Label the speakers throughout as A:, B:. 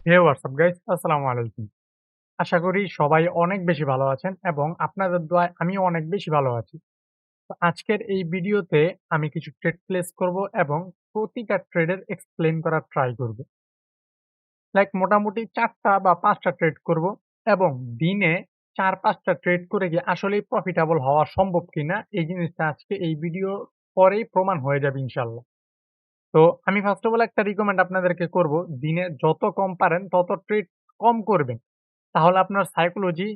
A: হে WhatsApp guys, আসসালামু আলাইকুম। আশা করি সবাই অনেক বেশি ভালো আছেন এবং আপনাদের দোয়ায় আমিও অনেক বেশি ভালো আছি। তো আজকের এই ভিডিওতে আমি কিছু ট্রেড প্লেস করব এবং প্রতিটা ট্রেডের এক্সপ্লেইন করার ট্রাই করব। লাইক মোটামুটি ৪ টা বা ৫ টা ট্রেড করব এবং দিনে ৪-৫ টা ট্রেড করে কি আসলেই প্রফিটেবল হওয়া সম্ভব কিনা এই জিনিসটা আজকে এই ভিডিও পরেই প্রমাণ হয়ে যাবে ইনশাআল্লাহ। তো আমি ফার্স্ট অফ অল একটা রিকমেন্ড আপনাদেরকে করব, দিনে যত কম পারেন তত ট্রেড কম করবেন। তাহলে আপনার সাইকোলজি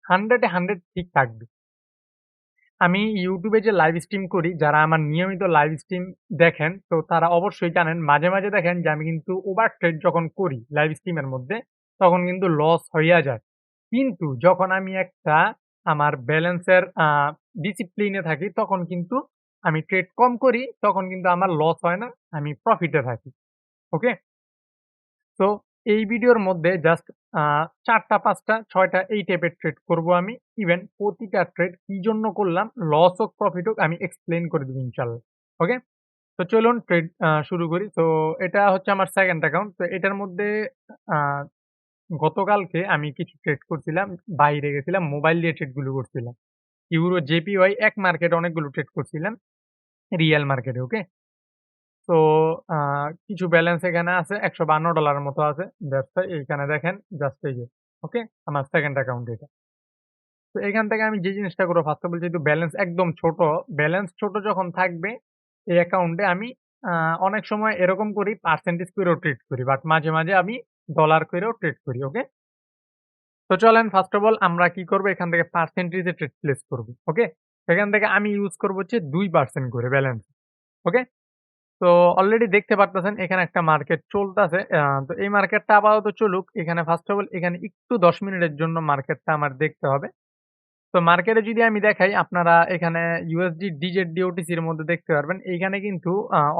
A: 100 এ 100 ঠিক থাকবে। আমি YouTube এ যে লাইভ স্ট্রিম করি, যারা আমার নিয়মিত লাইভ স্ট্রিম দেখেন, তো তারা অবশ্যই জানেন মাঝে মাঝে দেখেন যে আমি কিন্তু ওভার ট্রেড যখন করি লাইভ স্ট্রিমের মধ্যে, তখন কিন্তু লস হইয়া যায়। কিন্তু যখন আমি একটা আমার ব্যালেন্সের ডিসিপ্লিনে থাকি, তখন কিন্তু আমি ট্রেড কম করি, তখন কিন্তু আমার লস হয় না, আমি প্রফিটে থাকি। ওকে? তো এই ভিডিওর মধ্যে জাস্ট আ ৪ টা, ৫ টা, ৬ টা এই টাইপের ট্রেড করব আমি। ইভেন প্রতিটা ট্রেড কি জন্য করলাম, লস হোক, প্রফিট হোক আমি এক্সপ্লেইন করে দিব ইনশাআল্লাহ। ওকে? তো চলুন ট্রেড শুরু করি। তো এটা হচ্ছে আমার 2nd অ্যাকাউন্ট। তো এটার মধ্যে আ গতকালকে আমি কিছু ট্রেড করছিলাম। বাইরে গেছিলাম, মোবাইল দিয়ে ট্রেড গুলো করছিলাম। ইউরো, জেপিওয়াই এক মার্কেটে অনেকগুলো ট্রেড করছিলাম। রিয়াল মার্কেটে, ওকে? তো আ কিছু ব্যালেন্স এখানে আছে $১৫ এর মতো আছে। দ্যাটস হোয়াই এইখানে দেখেন জাস্ট এই যে, ওকে? আমার 2nd অ্যাকাউন্ট এটা। তো এখান থেকে আমি যে জিনিসটা করব ফার্স্ট অফ অল, যেহেতু ব্যালেন্স একদম ছোট, ব্যালেন্স ছোট যখন থাকবে এই অ্যাকাউন্টে আমি আ অনেক সময় এরকম করি পার্সেন্টেজ কইরেও ট্রেড করি। বাট মাঝে মাঝে আমি ডলার কইরেও ট্রেড করি, ওকে? তো চলেন ফার্স্ট অফ অল আমরা কি করব, এখান থেকে পার্সেন্টেজ এ ট্রেড প্লেস করব, ওকে? এখান থেকে আমি ইউজ করব হচ্ছে 2% করে ব্যালেন্স, ওকে? তো অলরেডি দেখতে পারতেছেন এখানে একটা মার্কেট চলতেছে। তো এই মার্কেটটা আপাতত চলুক। এখানে ফার্স্ট অফ অল এখানে একটু ১০ মিনিটের জন্য মার্কেটটা আমার দেখতে হবে। তো মার্কেটে যদি আমি দেখাই, আপনারা এখানে USD, DZD, OTC এর মধ্যে দেখতে পারবেন। এইখানে কিন্তু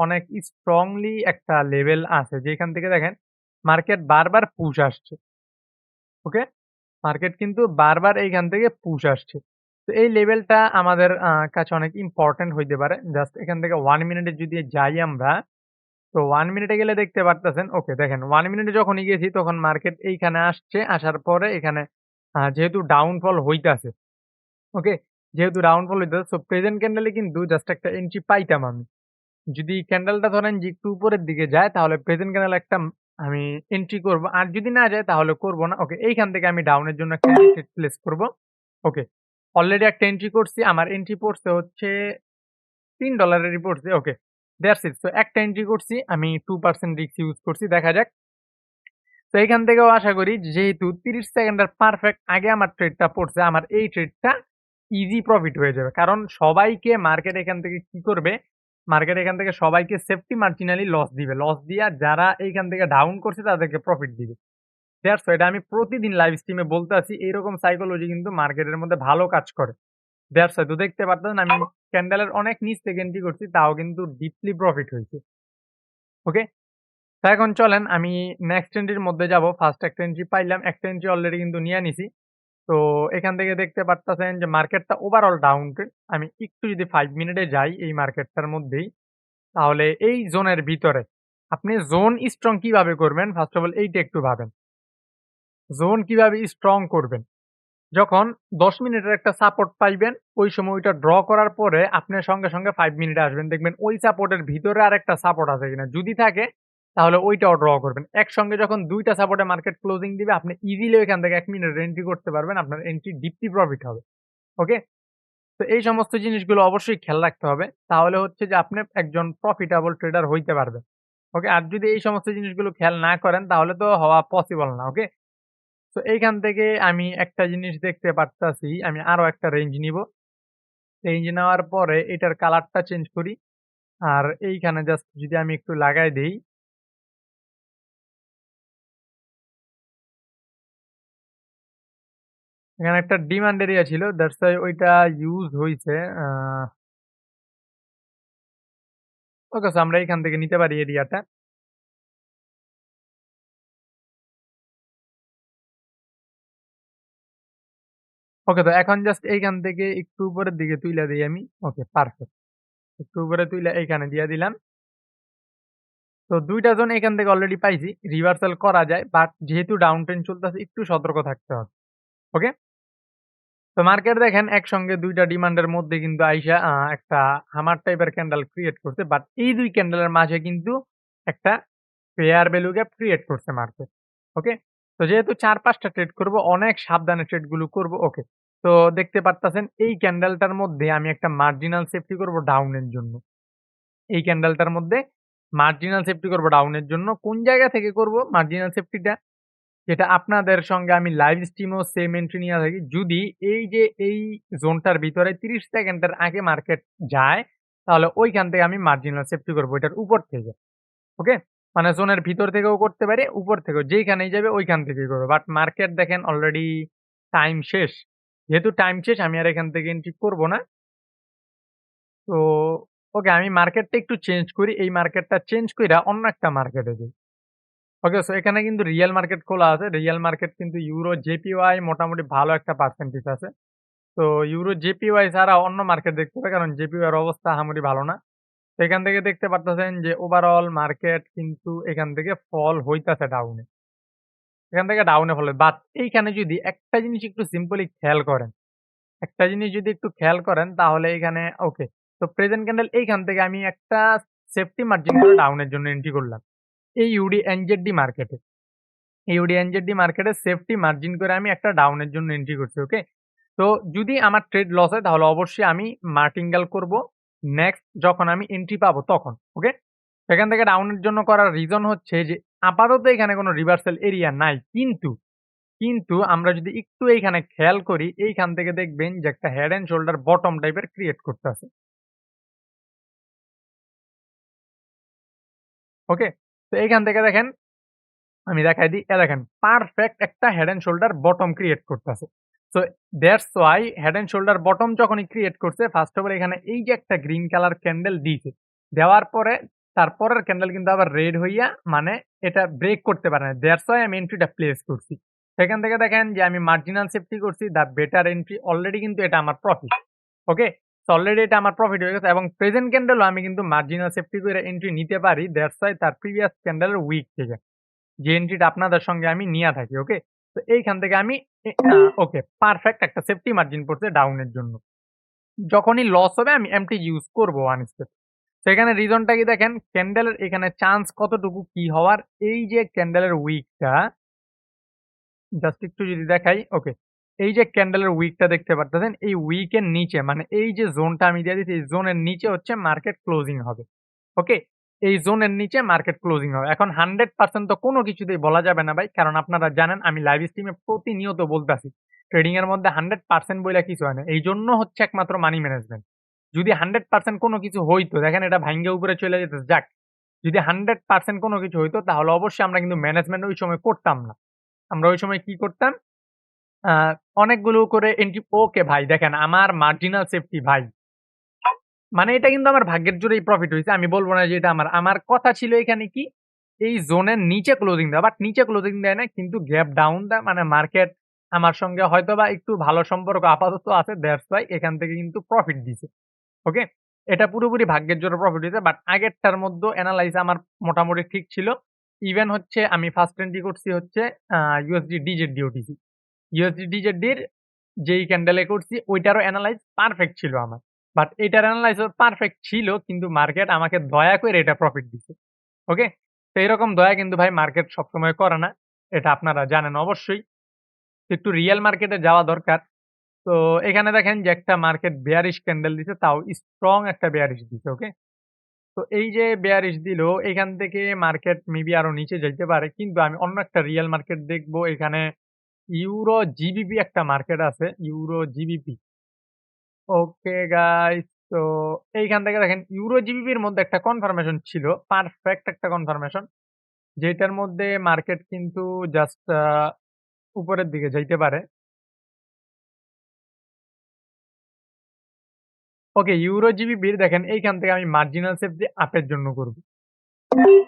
A: অনেক স্ট্রংলি একটা লেভেল আছে, যেখান থেকে দেখেন মার্কেট বারবার পুশ আসছে। ওকে? মার্কেট কিন্তু বারবার এইখান থেকে পুশ আসছে। তো এই লেভেলটা আমাদের কাছে অনেক ইম্পোর্টেন্ট হইতে পারে। জাস্ট এখান থেকে 1 মিনিটে যদি যাই আমরা, তো 1 মিনিটে গেলে দেখতে পারতেছেন, ওকে, দেখেন 1 মিনিটে যখনই গেছি তখন মার্কেট এইখানে আসছে। আসার পরে এখানে যেহেতু ডাউনফল হইতাছে, ওকে? যেহেতু ডাউনফল হইতেছে, সো প্রেজেন্ট ক্যান্ডেলে কিন্তু জাস্ট একটা এন্ট্রি পাইতাম আমি। যদি ক্যান্ডেলটা ধরেন যে একটু উপরের দিকে যায়, তাহলে প্রেজেন্ট ক্যান্ডেল একটা আমি এন্ট্রি করব। আর যদি না যায় তাহলে করব না। ওকে, এইখান থেকে আমি ডাউনের জন্য একটা এন্ট্রি প্লেস করব। ওকে। অলরেডি একটা এন্ট্রি করছি। আমার এন্ট্রি পড়ছে হচ্ছে $3 এরই পড়ছে। ওকে। That's it. সো একটা এন্ট্রি করছি। আমি 2% রিস্ক ইউজ করছি। দেখা যাক। তো এখান থেকেও আশা করি যেহেতু ৩০ সেকেন্ডের পারফেক্ট আগে আমার ট্রেডটা পড়ছে, আমার এই ট্রেডটা ইজি প্রফিট হয়ে যাবে। কারণ সবাইকে মার্কেট এখান থেকে কি করবে? মার্কেট এখান থেকে সবাইকে সেফটি মার্জিনালি লস দিবে। লস দিয়া যারা এইখান থেকে ডাউন করছে তাদেরকে প্রফিট দিবে। দ্যাটস হোয়াই এটা আমি প্রতিদিন লাইভ স্ট্রিমে বলতে আছি। এইরকম সাইকোলজি কিন্তু মার্কেটের মধ্যে ভালো কাজ করে। দ্যাটস হোয়াই তো দেখতে পারতেছেন আমি ক্যান্ডেলের অনেক নিচ থেকে এন্ট্রি করছি, তাও কিন্তু ডিপলি প্রফিট হইছে। ওকে? তো এখন চলেন আমি নেক্সট এন্ট্রির মধ্যে যাব। ফার্স্ট একটা এন্ট্রি পাইলাম। একটা এন্ট্রি অলরেডি কিন্তু নিয়ে নিছি। তো এখান থেকে দেখতে পারতেছেন যে মার্কেটটা ওভারঅল ডাউন ট্রেন্ড। আমি একটু যদি 5 মিনিটে যাই এই মার্কেটটার মধ্যেই, তাহলে এই জোনের ভিতরে আপনি জোন স্ট্রং কিভাবে করবেন? ফার্স্ট অফ অল এইটা একটু ভাবেন। জোন কিভাবে স্ট্রং করবেন? যখন ১০ মিনিটের একটা সাপোর্ট পাইবেন, ওই সময় ওইটা ড্র করার পরে আপনি সঙ্গে সঙ্গে 5 মিনিটে আসবেন। দেখবেন ওই সাপোর্টের ভিতরে আরেকটা সাপোর্ট আছে কিনা। যদি থাকে তাহলে ওইটাও ড্র করবেন। একসঙ্গে যখন ২ টা সাপোর্টে মার্কেট ক্লোজিং দিবে, আপনি ইজিলি ওইখান থেকে ১ মিনিটের এন্ট্রি করতে পারবেন। আপনার এন্ট্রি ডিপলি প্রফিট হবে। ওকে? তো এই সমস্ত জিনিসগুলো অবশ্যই খেয়াল রাখতে হবে। তাহলে হচ্ছে যে আপনি একজন প্রফিটেবল ট্রেডার হইতে পারবেন। ওকে? আর যদি এই সমস্ত জিনিসগুলো খেয়াল না করেন তাহলে তো হওয়া পসিবল না। ওকে? তো এইখান থেকে আমি একটা জিনিস দেখতে পারতাছি, আমি আরো একটা রেঞ্জ নিবো। রেঞ্জ নেওয়ার পরে এটার কালারটা চেঞ্জ করি। আর এইখানে জাস্ট যদি আমি একটু লাগায় দেই, এখানে একটা ডিমান্ড এরিয়া ছিল। দ্যাটস ওয়াই ওইটা ইউজ হইছে। আ ওকে, সো আমরা এখান থেকে নিতে পারি এরিয়াটা। ওকে, তো এখন জাস্ট এইখান থেকে একটু উপরের দিকে তুইলা দেই আমি। ওকে, পারফেক্ট। একটু উপরে তুইলা এইখানে দিয়া দিলাম। তো ২ টা জোন এখান থেকে অলরেডি পাইছি। রিভার্সাল করা যায়। বাট যেহেতু ডাউন ট্রেন্ড চলতেছে একটু সতর্ক থাকতে হবে। ওকে? তো মার্কেট দেখেন একসঙ্গে ২ টা ডিমান্ডের মধ্যে কিন্তু আইসা একটা হামার টাইপের ক্যান্ডেল ক্রিয়েট করছে। বাট এই ২ ক্যান্ডেলের মাঝে কিন্তু একটা ফেয়ার ভ্যালু গ্যাপ ক্রিয়েট করছে মার্কেট। ওকে? তো যেহেতু ৪-৫ টা ট্রেড করব, অনেক সাবধানে ট্রেড গুলো করব। ওকে। তো দেখতে পারতাছেন এই ক্যান্ডেলটার মধ্যে আমি একটা মার্জিনাল সেফটি করব ডাউন এর জন্য। এই ক্যান্ডেলটার মধ্যে মার্জিনাল সেফটি করব ডাউন এর জন্য। কোন জায়গা থেকে করব মার্জিনাল সেফটিটা? যেটা আপনাদের সঙ্গে আমি লাইভ স্ট্রিমেও সেম এন্ট্রি নিয়া থাকি। যদি এই যে এই জোনটার ভিতরে ৩০ সেকেন্ডের আগে মার্কেট যায়, তাহলে ঐখান থেকে আমি মার্জিনাল সেফটি করব এটার উপর থেকে। ওকে? মানে জোনের ভিতর থেকেও করতে পারি, উপর থেকেও। যেইখানেই যাবে ঐখান থেকেই করব। বাট মার্কেট দেখেন অলরেডি টাইম শেষ। যেহেতু টাইম শেষ আমি আর এখান থেকে এন্ট্রি করব না। তো ওকে, আমি মার্কেটটা একটু চেঞ্জ করি। এই মার্কেটটা চেঞ্জ কইরা অন্য একটা মার্কেটে যাই। ওকে, সো এখানে কিন্তু রিয়াল মার্কেট খোলা আছে। রিয়াল মার্কেট কিন্তু ইউরো, জেপিওয়াই মোটামুটি ভালো একটা পার্সেন্টেজ আছে। তো ইউরো, জেপিওয়াই ছাড়া অন্য মার্কেট দেখতে হবে। কারণ জেপিওয়াই এর অবস্থা আহামরি ভালো না। তো এখান থেকে দেখতে পারতেছেন যে ওভারঅল মার্কেট কিন্তু এখান থেকে ফল হইতাছে ডাউনে। এখান থেকে ডাউনে ফল বাট এইখানে যদি একটা জিনিস একটু সিম্পলি খেয়াল করেন, একটা জিনিস যদি একটু খেয়াল করেন তাহলে এখানে ওকে। তো প্রেজেন্ট ক্যান্ডেল এইখান থেকে আমি একটা সেফটি মার্জিন করে ডাউনের জন্য এন্ট্রি করলাম। এই ইউডি এনজেডডি মার্কেটে। ইউডি এনজেডডি মার্কেটে সেফটি মার্জিন করে আমি একটা ডাউনের জন্য এন্ট্রি করছি। ওকে? তো যদি আমার ট্রেড লস হয় তাহলে অবশ্যই আমি মার্টিঙ্গাল করব। নেক্সট যখন আমি এন্ট্রি পাবো তখন। ওকে? সেখান থেকে ডাউনের জন্য করার রিজন হচ্ছে যে আপাতত এখানে কোনো রিভার্সাল এরিয়া নাই। কিন্তু আমরা যদি একটু এইখানে খেয়াল করি, এইখান থেকে দেখবেন যে একটা হেড অ্যান্ড শোল্ডার বটম টাইপের ক্রিয়েট করতেছে। ওকে? তো এইখান থেকে দেখেন আমি দেখাই দিই। দেখেন পারফেক্ট একটা head and shoulder bottom create করতেছে। So that's why head and shoulder bottom যখনই ক্রিয়েট করছে ফার্স্ট অফ অল এখানে এই যে একটা গ্রিন কালার ক্যান্ডেল দিছে। দেওয়ার পরে তারপরের ক্যান্ডেল কিন্তু আবার রেড হইয়া মানে এটা ব্রেক করতে পারে না। দ্যাটস ওয়াই আমি এন্ট্রিটা প্লেস করছি। সেখান থেকে দেখেন যে আমি মার্জিনাল সেফটি করছি দ্যা বেটার এন্ট্রি অলরেডি কিন্তু এটা আমার প্রফিট। ওকে? সো অলরেডি এটা আমার প্রফিট হয়ে গেছে এবং প্রেজেন্ট ক্যান্ডেলও আমি কিন্তু মার্জিনাল সেফটি করে এন্ট্রি নিতে পারি। দ্যাটস ওয়াই তার প্রিভিয়াস ক্যান্ডেলের উইক থেকে। যে এন্ট্রিটা আপনাদের সঙ্গে আমি নিয়া থাকি। ওকে? তো এইখান থেকে আমি এ আ ওকে পারফেক্ট একটা সেফটি মার্জিন পড়ছে ডাউন এর জন্য। যখনই লস হবে আমি এমটি ইউজ করব 1 স্টেপ। তো এখানে রিজনটা কি দেখেন ক্যান্ডেলের এখানে চান্স কতটুকু কি হওয়ার এই যে ক্যান্ডেলের উইকটা জাস্ট একটু যদি দেখাই, ওকে। এই যে ক্যান্ডেলের উইকটা দেখতে পারতেছেন, এই উইকের নিচে মানে এই যে জোনটা আমি দিয়ে দিচ্ছি, এই জোনের নিচে হচ্ছে মার্কেট ক্লোজিং হবে। ওকে? এই জোনের নিচে মার্কেট ক্লোজিং হবে। এখন 100% তো কোনো কিছুতেই বলা যাবে না ভাই। কারণ আপনারা জানেন আমি লাইভ স্ট্রিমে প্রতিনিয়ত বলতাছি। ট্রেডিং এর মধ্যে 100% বইলা কিছু হয় না। এইজন্য হচ্ছে একমাত্র মানি ম্যানেজমেন্ট। যদি 100% কোনো কিছু হইতো, দেখেন এটা ভাইঙ্গা উপরে চলে যেত, যাক। যদি 100% কোনো কিছু হইতো তাহলে অবশ্যই আমরা কিন্তু ম্যানেজমেন্ট ওই সময় করতাম না। আমরা ওই সময় কি করতাম? আ অনেকগুলো করে এন্ট্রি ওকে ভাই দেখেন আমার মার্জিনাল সেফটি ভাই। মানে এটা কিন্তু আমার ভাগ্যের জোরেই প্রফিট হইছে। আমি বলব না যে এটা আমার। আমার কথা ছিল এখানে কি এই জোনের নিচে ক্লোজিং দেওয়া। বাট নিচে ক্লোজিং দেয় না কিন্তু গ্যাপ ডাউন দেয় মানে মার্কেট আমার সঙ্গে হয়তোবা একটু ভালো সম্পর্ক আপাতত আছে। দ্যাটস ওয়াই এখান থেকে কিন্তু প্রফিট দিছে। ওকে? এটা পুরোপুরি ভাগ্যের জোরে প্রফিট হইছে। বাট আগেরটার মধ্যেও এনালাইজ আমার মোটামুটি ঠিক ছিল। ইভেন হচ্ছে আমি ফার্স্ট এন্ট্রি করছি হচ্ছে USD DZD USD-DZD-র যেই ক্যান্ডেলে করছি ঐটারও এনালাইজ পারফেক্ট ছিল আমার। বাট এটার এনালাইজও পারফেক্ট ছিল কিন্তু মার্কেট আমাকে দয়া করে এটা প্রফিট দিছে। ওকে? তো এরকম দয়া কিন্তু ভাই মার্কেট সবসময় করে না। এটা আপনারা জানেন অবশ্যই। তো একটু রিয়াল মার্কেটে যাওয়া দরকার। তো এখানে দেখেন যে একটা মার্কেট বেয়ারিশ ক্যান্ডেল দিছে তাও স্ট্রং একটা বেয়ারিশ দিছে। ওকে? তো এই যে বেয়ারিশ দিল এখান থেকে মার্কেট মেবি আরো নিচে যাইতে পারে। কিন্তু আমি অন্য একটা রিয়াল মার্কেট দেখব এখানে ইউরো জিবিপি একটা মার্কেট আছে। Euro GBP. ওকে গাইস, তো এইখান থেকে দেখেন ইউরো জিবিপির মধ্যে একটা কনফার্মেশন ছিল। পারফেক্ট একটা কনফার্মেশন। যেটার মধ্যে মার্কেট কিন্তু জাস্ট উপরের দিকে যাইতে পারে। ওকে ইউরো জিবিপির দেখেন এইখান থেকে আমি মার্জিনাল সেফটি আপের জন্য করব।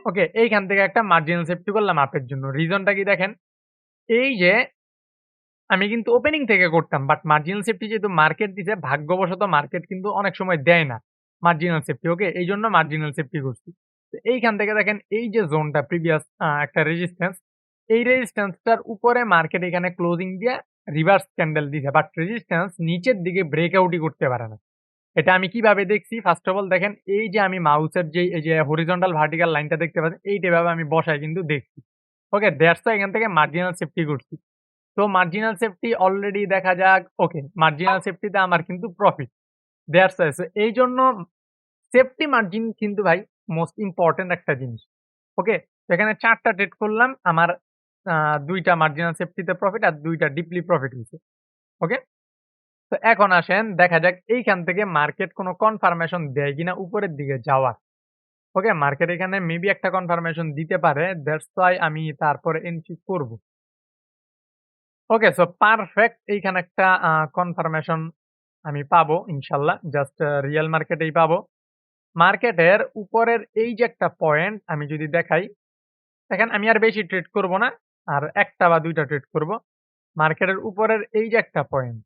A: ওকে এইখান থেকে একটা মার্জিনাল সেফটি করলাম আপের জন্য। রিজনটা কি দেখেন? এই যে আমি কিন্তু ওপেনিং থেকে করতাম। বাট মার্জিনাল সেফটি যেহেতু মার্কেট দিছে, ভাগ্যবশত মার্কেট কিন্তু অনেক সময় দেয় না। মার্জিনাল সেফটি ওকে? এইজন্য মার্জিনাল সেফটি করছি। এইখান থেকে দেখেন এই যে জোনটা প্রিভিয়াস একটা রেজিস্ট্যান্স, এই রেজিস্ট্যান্সটার উপরে মার্কেট এখানে ক্লোজিং দিয়ে রিভার্স ক্যান্ডেল দিছে। বাট রেজিস্ট্যান্স নিচের দিকে ব্রেকআউটই করতে পারে না। এটা আমি কিভাবে দেখছি? ফার্স্ট অফ অল দেখেন এই যে আমি মাউসের এই যে হরিজন্টাল ভার্টিক্যাল লাইনটা দেখতে পাচ্ছেন, এইটা এভাবে আমি বসায় কিন্তু দেখছি। ওকে, দ্যাটস ওয়াই এখান থেকে মার্জিনাল সেফটি করছি। তো মার্জিনাল সেফটি অলরেডি দেখা যাক, ওকে মার্জিনাল সেফটিতে আমার কিন্তু প্রফিট। That's why. সো এইজন্য সেফটি মার্জিন কিন্তু ভাই মোস্ট ইম্পোর্টেন্ট একটা জিনিস। ওকে? তো এখানে ৪ টা ট্রেড করলাম। আমার ২ টা মার্জিনাল সেফটিতে প্রফিট আর ২ টা ডিপলি প্রফিট হইছে। ওকে? তো এখন আসেন দেখা যাক এইখান থেকে মার্কেট কোন কনফার্মেশন দেয় কিনা উপরের দিকে যাওয়ার। ওকে? মার্কেট এখানে মেবি একটা কনফার্মেশন দিতে পারে। দ্যাটস ওয়াই আমি তারপরে এন্ট্রি করব। ওকে, সো পারফেক্ট এইখানে একটা কনফার্মেশন আমি পাবো ইনশাআল্লাহ। জাস্ট রিয়াল মার্কেটেই পাবো। মার্কেটের উপরের এই যে একটা পয়েন্ট আমি যদি দেখাই, দেখেন আমি আর বেশি ট্রেড করব না। আর ১ টা বা ২ টা ট্রেড করব। মার্কেটের উপরের এই যে একটা পয়েন্ট,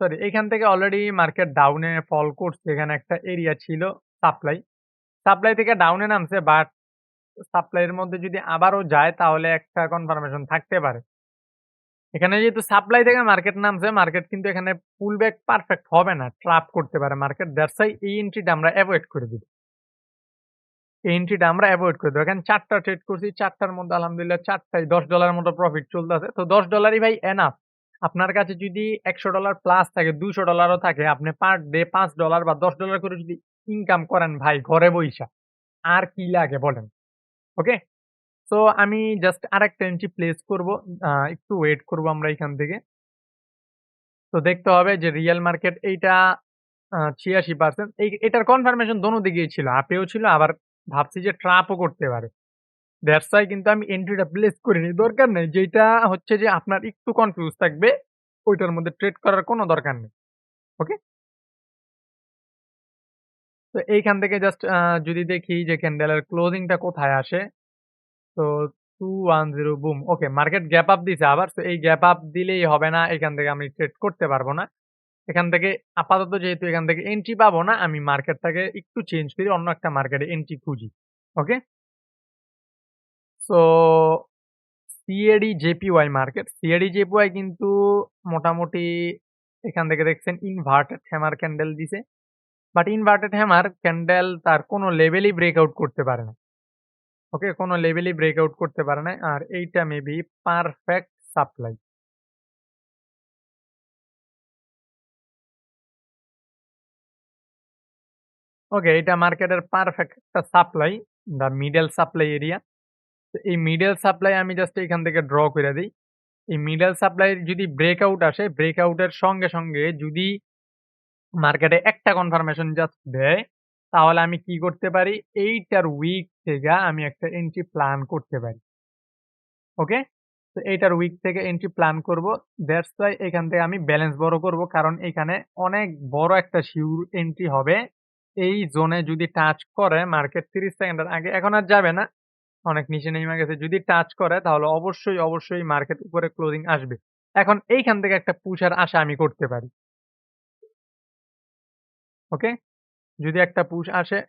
A: সরি এইখান থেকে অলরেডি মার্কেট ডাউনে ফল করছে। এখানে একটা এরিয়া ছিল সাপ্লাই। সাপ্লাই থেকে ডাউনে নামছে বাট সাপ্লাই এর মধ্যে যদি আবারও যায় তাহলে একটা কনফার্মেশন থাকতে পারে। এখানে যেহেতু সাপ্লাই থেকে মার্কেট নামছে, মার্কেট কিন্তু এখানে পুল ব্যাক পারফেক্ট হবে না। ট্র্যাপ করতে পারে মার্কেট। দ্যাটস ওয়াই এই এন্ট্রিটা আমরা এভয়েড করে দিব। এই এন্ট্রিটা আমরা এভয়েড করে দেব। এখানে ৪ টা ট্রেড করছি। ৪ টার মধ্যে আলহামদুলিল্লাহ ৪ টায় $১০ এর মতো প্রফিট চলতেছে। তো $১০ ভাই এনাফ। আপনার কাছে যদি $১০০ প্লাস থাকে, $২০০ ও থাকে, আপনি পার ডে $৫ বা $১০ করে যদি ইনকাম করেন ভাই ঘরে বইসা, আর কি লাগে বলেন? ওকে? সো আমি জাস্ট আরেকটা এন্ট্রি প্লেস করব। একটু ওয়েট করব আমরা এখান থেকে। তো দেখতে হবে যে রিয়াল মার্কেট এইটা ৮৬% এটার কনফার্মেশন দোনো দিকেই ছিল। আপেও ছিল আবার ভাবছি যে ট্রাপও করতে পারে। দ্যাটস ওয়াই কিন্তু আমি এন্ট্রিটা প্লেস করিনি। দরকার নেই। যেইটা হচ্ছে যে আপনার একটু কনফিউজ থাকবে, ওইটার মধ্যে ট্রেড করার কোনো দরকার নেই। ওকে? তো এইখান থেকে জাস্ট যদি দেখি যে ক্যান্ডেলের ক্লোজিং টা কোথায় আসে। তো 210 বুম। ওকে, মার্কেট গ্যাপ আপ দিছে আবার। তো এই গ্যাপ আপ দিলেই হবে না। এখান থেকে আমি ট্রেড করতে পারব না। এখান থেকে আপাতত যেহেতু এখান থেকে এন্ট্রি পাবো না, আমি মার্কেটটাকে একটু চেঞ্জ করি। অন্য একটা মার্কেটে এন্ট্রি খুঁজি। Okay? So CAD JPY market. CAD JPY কিন্তু মোটামুটি এখান থেকে দেখছেন ইনভার্টেড হ্যামার ক্যান্ডেল দিছে। বাট ইনভার্টেড হ্যামার ক্যান্ডেল তার কোন লেভেলই ব্রেকআউট করতে পারে না। ওকে? কোন লেভেলই ব্রেকআউট করতে পারে নাই। আর এইটা মেবি পারফেক্ট সাপ্লাই। ওকে, এটা মার্কেটের পারফেক্ট একটা supply, the middle supply area. তো এই মিডল সাপ্লাই আমি জাস্ট এখান থেকে ড্র কইরা দেই। এই মিডল সাপ্লাই যদি ব্রেকআউট আসে, ব্রেকআউট এর সঙ্গে যদি মার্কেটে একটা কনফার্মেশন জাস্ট দেয়, তাহলে আমি কি করতে পারি? এইটার উইক থেকে আমি একটা এন্ট্রি প্ল্যান করতে পারি। ওকে? তো এইটার উইক থেকে এন্ট্রি প্ল্যান করব। দ্যাটস ওয়াই এখান থেকে আমি ব্যালেন্স বড় করব। কারণ এখানে অনেক বড় একটা শিওর এন্ট্রি হবে। এই জোনে যদি টাচ করে মার্কেট ৩০ সেকেন্ডের আগে, এখন আর যাবে না। অনেক নিচে নেমে গেছে। যদি টাচ করে তাহলে অবশ্যই মার্কেট উপরে ক্লোজিং আসবে। এখন এইখান থেকে একটা পুশ এর আশা আমি করতে পারি। ওকে? যদি একটা পুশ আসে,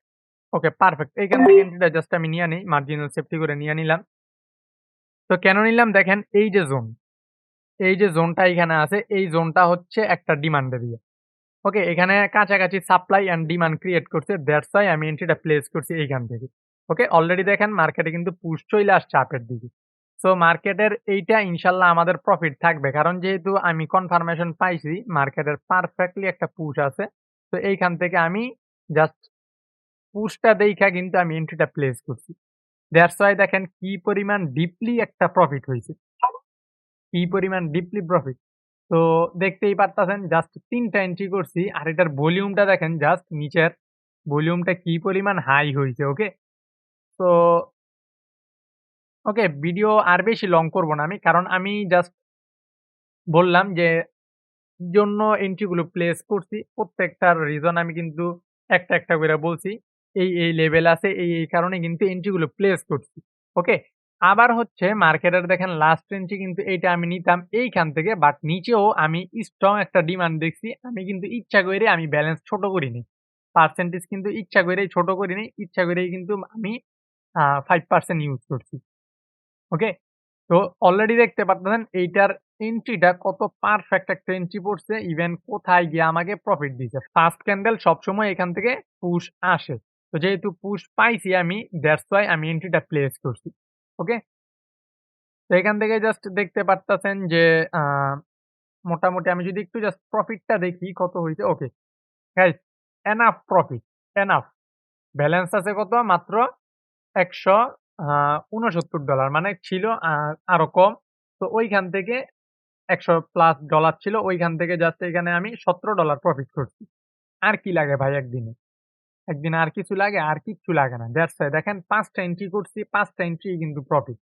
A: ওকে পারফেক্ট। এইখান থেকে এন্ট্রিটা জাস্ট আমি নিয়ে নেই। মার্জিনাল সেফটি করে নিয়ে নিলাম। তো কেন নিলাম দেখেন এই যে জোন, এই যে জোনটা এখানে আছে, এই জোনটা হচ্ছে একটা ডিমান্ড এরিয়া। ওকে? এখানে কাছাকাছি সাপ্লাই অ্যান্ড ডিমান্ড ক্রিয়েট করছে। দ্যাটস ওয়াই আমি এন্ট্রিটা প্লেস করছি এইখান থেকে। ওকে? অলরেডি দেখেন মার্কেটে কিন্তু পুশ চইলা আসছে আপের দিকে। সো মার্কেটের এইটা ইনশাআল্লাহ আমাদের প্রফিট থাকবে। কারণ যেহেতু আমি কনফার্মেশন পাইছি মার্কেটের পারফেক্টলি একটা পুশ আছে। তো এইখান থেকে আমি জাস্ট পুশটা দেইখা কিন্তু আমি এন্ট্রিটা প্লেস করছি। দ্যাটস ওয়াই দেখেন কি পরিমাণ ডিপলি একটা প্রফিট হইছে। কি পরিমাণ ডিপলি প্রফিট। তো দেখতেই পারতাছেন জাস্ট ৩ টা এন্ট্রি করছি। আর এটার ভলিউমটা দেখেন জাস্ট নিচের ভলিউমটা কি পরিমাণ হাই হইছে। ওকে? তো ওকে, ভিডিও আর বেশি লং করব না আমি। কারণ আমি জাস্ট বললাম যে জন্য এন্ট্রি গুলো প্লেস করছি। প্রত্যেকটার রিজন আমি কিন্তু একটা কইরা বলছি। এই লেভেল আছে এই কারণে কিন্তু এন্ট্রি গুলো প্লেস করছি। ওকে? আবার হচ্ছে মার্কেটের দেখেন লাস্ট এন্ট্রি কিন্তু এইটা আমি নিতাম এইখান থেকে, বাট নিচেও আমি স্ট্রং একটা ডিমান্ড দেখছি। আমি কিন্তু ইচ্ছা কইরে আমি ব্যালেন্স ছোট করিনি। পার্সেন্টেজ কিন্তু ইচ্ছা কইরেই ছোট করিনি। ইচ্ছা কইরেই কিন্তু আমি 5% ইউজ করছি। ওকে? তো অলরেডি দেখতে পারতেছেন এইটার এন্ট্রিটা কত পারফেক্ট একটা এন্ট্রি পড়ছে। ইভেন কোথায় গিয়ে আমাকে প্রফিট দিছে। ফার্স্ট ক্যান্ডেল সবসময় এখান থেকে পুশ আসে। তো যেহেতু পুশ পাইছি আমি, দ্যাটস ওয়াই আমি এন্ট্রিটা প্লেস করছি। ওকে? তো এখান থেকে জাস্ট দেখতে পারতেছেন যে আ মোটামুটি আমি যদি একটু জাস্ট প্রফিটটা দেখি কত হইছে। Okay, guys enough profit, enough. Balance আছে কত? মাত্র $100 $69 মানে ছিল আরো কম। তো ওইখান থেকে $100+ ছিল। ওইখান থেকে জাস্ট এখানে আমি $17 প্রফিট করছি। আর কি লাগে ভাই একদিনে? একদিনে আর কিছু লাগে? আর কিচ্ছু লাগে না। দ্যাটস ওয়াই দেখেন ৫ টা এন্ট্রি করছি, ৫ টা এন্ট্রিই কিন্তু প্রফিট।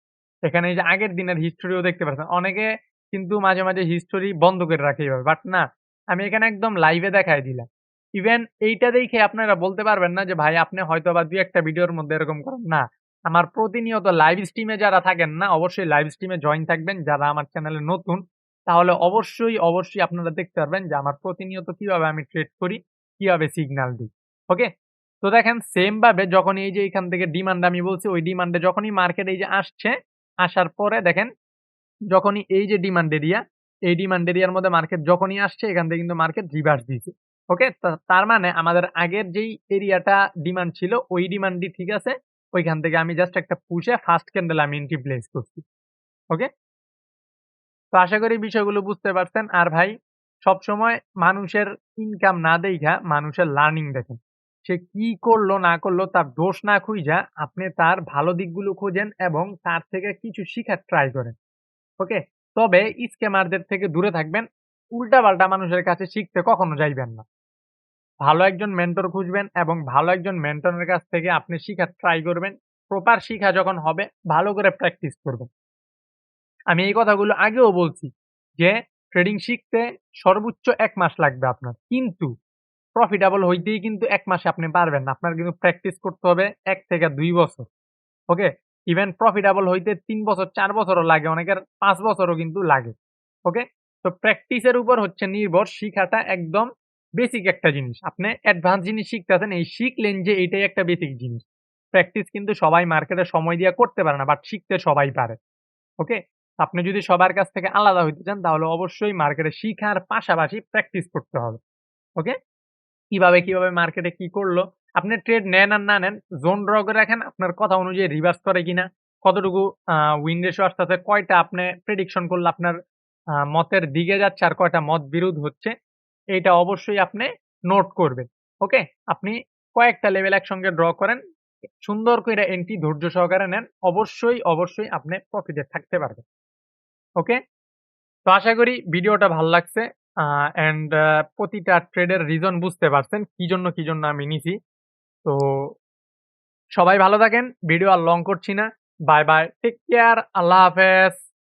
A: এখানে এই যে আগের দিনের হিস্টোরিও দেখতে পাচ্ছেন। অনেকে কিন্তু মাঝে মাঝে হিস্টোরি বন্ধ করে রাখে এভাবে। বাট না, আমি এখানে একদম লাইভে দেখায় দিলাম। ইভেন এইটা দেখে আপনারা বলতে পারবেন না যে ভাই আপনি হয়তোবা ২-১ টা ভিডিওর মধ্যে এরকম করেন। না, আমার প্রতিনিয়ত লাইভ স্ট্রিমে যারা থাকেন না, অবশ্যই লাইভ স্ট্রিমে জয়েন থাকবেন। যারা আমার চ্যানেলে নতুন, তাহলে অবশ্যই আপনারা দেখতে পারবেন যে আমার প্রতিনিয়ত কিভাবে আমি ট্রেড করি, কিভাবে সিগন্যাল দিই। ওকে? তো দেখেন সেম ভাবে যখন এই যে এখান থেকে ডিমান্ড আমি বলছি, ওই ডিমান্ডে যখনই মার্কেট এই যে আসছে, আসার পরে দেখেন যখনই এই যে ডিমান্ড এরিয়া, এই ডিমান্ড এরিয়ার মধ্যে মার্কেট যখনই আসছে এখান থেকে কিন্তু মার্কেট রিভার্স দিছে। ওকে? তার মানে আমাদের আগের যেই এরিয়াটা ডিমান্ড ছিল ওই ডিমান্ডই ঠিক আছে। ওইখান থেকে আমি জাস্ট একটা পুশে ফার্স্ট ক্যান্ডেল আমি এন্ট্রি প্লেস করছি। ওকে? তো আশা করি বিষয়গুলো বুঝতে পারছেন। আর ভাই সবসময় মানুষের ইনকাম না দেইখা মানুষের লার্নিং দেখেন। সে কি করলো না করলো তার দোষ না খুঁইজা আপনি তার ভালো দিকগুলো খোঁজেন এবং তার থেকে কিছু শিখার ট্রাই করেন। ওকে? তবে স্ক্যামারদের থেকে দূরে থাকবেন। উল্টাপাল্টা মানুষের কাছে শিখতে কখনো যাইবেন না। ভালো একজন মেন্টর খুঁজবেন এবং ভালো একজন মেন্টরের কাছ থেকে আপনি শিখার ট্রাই করবেন। প্রপার শিখা যখন হবে ভালো করে প্র্যাকটিস করবেন। আমি এই কথাগুলো আগেও বলছি যে ট্রেডিং শিখতে সর্বোচ্চ ১ মাস লাগবে আপনার। কিন্তু প্রফিটেবল হইতেই কিন্তু ১ মাসে আপনি পারবেন না। আপনার কিন্তু প্র্যাকটিস করতে হবে ১ থেকে ২ বছর। ওকে? ইভেন প্রফিটেবল হইতে ৩ বছর ৪ বছরও লাগে। অনেকের ৫ বছরও কিন্তু লাগে। ওকে? তো প্র্যাকটিসের উপর হচ্ছে নির্ভর। শিখাটা একদম বেসিক একটা জিনিস। আপনি অ্যাডভান্স জিনিস শিখতেছেন, এই শিখলেন যে এটাই একটা বেসিক জিনিস। প্র্যাকটিস কিন্তু সবাই মার্কেটে সময় দিয়ে করতে পারে না। বাট শিখতে সবাই পারে। ওকে? আপনি যদি সবার কাছ থেকে আলাদা হইতে চান তাহলে অবশ্যই মার্কেটে শিখার পাশাপাশি প্র্যাকটিস করতে হবে। ওকে? কিভাবে মার্কেটে কি করলো? আপনি ট্রেড নেন আর না নেন, জোন ড্র করে রাখেন। আপনার কথা অনুযায়ী রিভার্স করে কিনা, কতটুকু উইন রেশিও আসতেছে, কয়টা আপনি প্রেডিকশন করলে আপনার মতের দিকে যাচ্ছে আর কয়টা মত বিরোধ হচ্ছে, এইটা অবশ্যই আপনি নোট করবেন। ওকে? আপনি কয়েকটা লেভেল একসঙ্গে ড্র করেন। সুন্দর কইরা এন্ট্রি ধৈর্য সহকারে নেন। অবশ্যই আপনি প্রফিটে থাকতে পারবেন। ওকে? তো আশা করি ভিডিওটা ভাল লাগছে। অ্যান্ড প্রতিটা ট্রেডের রিজন বুঝতে পারছেন। কি জন্য আমি নিছি। তো সবাই ভালো থাকেন। ভিডিও আর লং করছি না। Bye, bye. Take care. আল্লাহ হাফেজ।